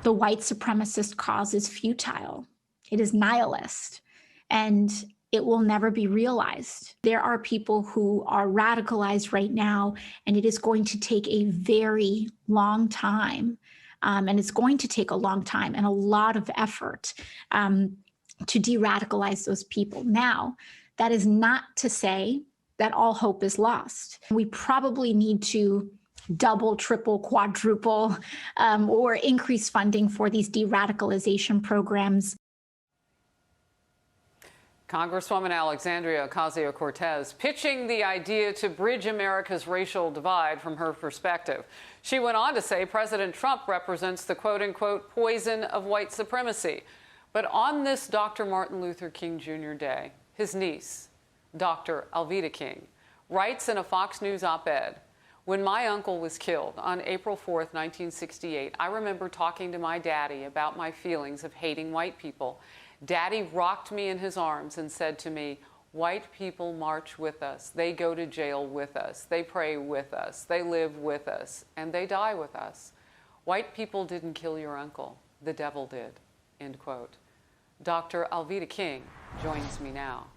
the white supremacist cause is futile. It is nihilist, and it will never be realized. There are people who are radicalized right now, and it is going to take a very long time. And it's going to take a long time and a lot of effort to de-radicalize those people. Now, that is not to say that all hope is lost. We probably need to double, triple, quadruple, or increase funding for these de-radicalization programs. Congresswoman Alexandria Ocasio-Cortez pitching the idea to bridge America's racial divide from her perspective. She went on to say President Trump represents the quote-unquote poison of white supremacy. But on this Dr. Martin Luther King Jr. Day, his niece, Dr. Alveda King, writes in a Fox News op-ed, "When my uncle was killed on April 4th, 1968, I remember talking to my daddy about my feelings of hating white people. Daddy rocked me in his arms and said to me, 'White people march with us. They go to jail with us. They pray with us. They live with us. And they die with us. White people didn't kill your uncle. The devil did.'" End quote. Dr. Alveda King joins me now.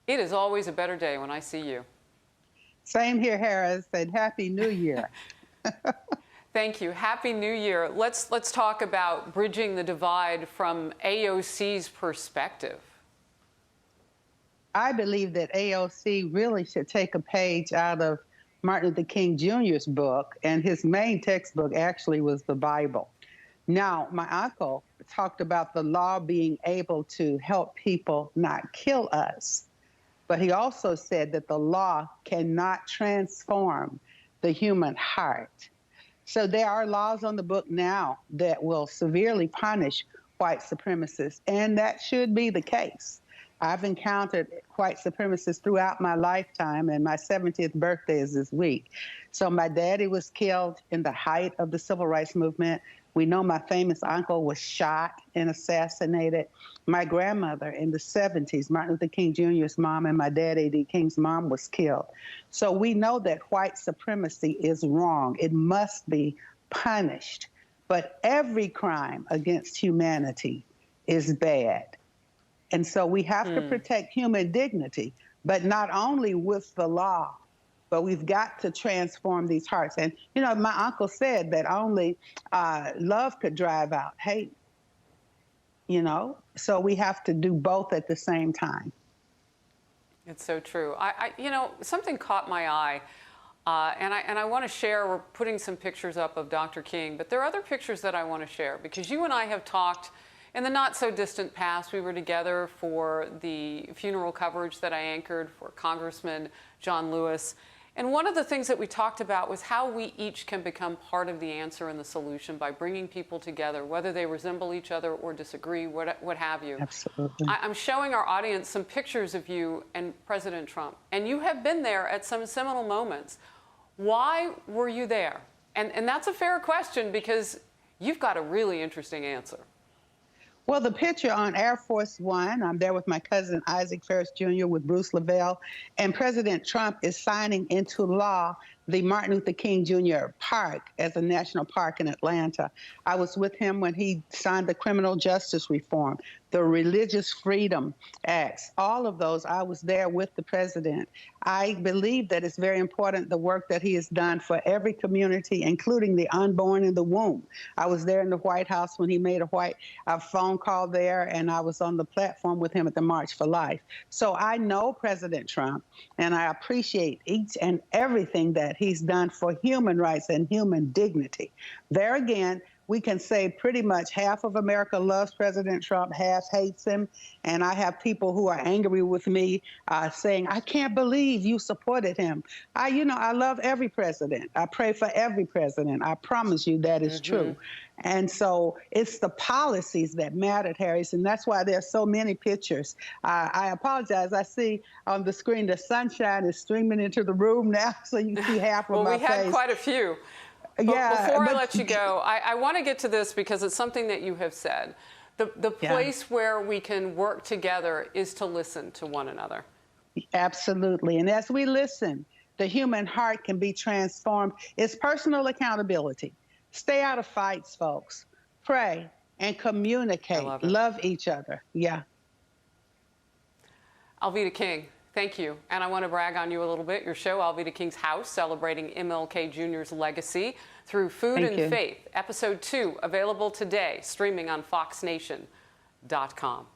It is always a better day when I see you. Same here, Harris, and Happy New Year. Thank you. Happy New Year. Let's talk about bridging the divide from AOC's perspective. I believe that AOC really should take a page out of Martin Luther King Jr.'s book, and his main textbook actually was the Bible. Now, my uncle talked about the law being able to help people not kill us, but he also said that the law cannot transform the human heart. So there are laws on the book now that will severely punish white supremacists, and that should be the case. I've encountered white supremacists throughout my lifetime, and my 70th birthday is this week. So my daddy was killed in the height of the civil rights movement. We know my famous uncle was shot and assassinated. My grandmother in the 70s, Martin Luther King Jr.'s mom, and my dad, A.D. King's mom, was killed. So we know that white supremacy is wrong. It must be punished. But every crime against humanity is bad. And so we have to protect human dignity, but not only with the law, but we've got to transform these hearts. And, you know, my uncle said that only love could drive out hate, you know? So we have to do both at the same time. It's so true. You know, something caught my eye, and I want to share. We're putting some pictures up of Dr. King, but there are other pictures that I want to share because you and I have talked in the not so distant past. We were together for the funeral coverage that I anchored for Congressman John Lewis. And one of the things that we talked about was how we each can become part of the answer and the solution by bringing people together, whether they resemble each other or disagree, what have you. Absolutely. I'm showing our audience some pictures of you and President Trump, and you have been there at some seminal moments. Why were you there? And that's a fair question because you've got a really interesting answer. Well, the picture on Air Force One, I'm there with my cousin Isaac Ferris Jr. with Bruce Lavelle, and President Trump is signing into law the Martin Luther King Jr. Park as a national park in Atlanta. I was with him when he signed the criminal justice reform, the Religious Freedom Acts, all of those. I was there with the president. I believe that it's very important, the work that he has done for every community, including the unborn in the womb. I was there in the White House when he made a phone call there, and I was on the platform with him at the March for Life. So I know President Trump, and I appreciate each and everything that he's done for human rights and human dignity. There again, we can say pretty much half of America loves President Trump, half hates him. And I have people who are angry with me saying, I can't believe you supported him. I love every president. I pray for every president. I promise you that is true. And so it's the policies that mattered, Harris, and that's why there's so many pictures. I apologize. I see on the screen the sunshine is streaming into the room now, so you can see half of my face. Well, we had quite a few. Yeah, before I let you go, I want to get to this because it's something that you have said. The place where we can work together is to listen to one another. Absolutely. And as we listen, the human heart can be transformed. It's personal accountability. Stay out of fights, folks. Pray and communicate. love it. Love each other. Yeah. Alveda King, thank you. And I want to brag on you a little bit. Your show, Alveda King's House, celebrating MLK Jr.'s legacy through food Thank and you. faith. Episode 2, available today, streaming on foxnation.com.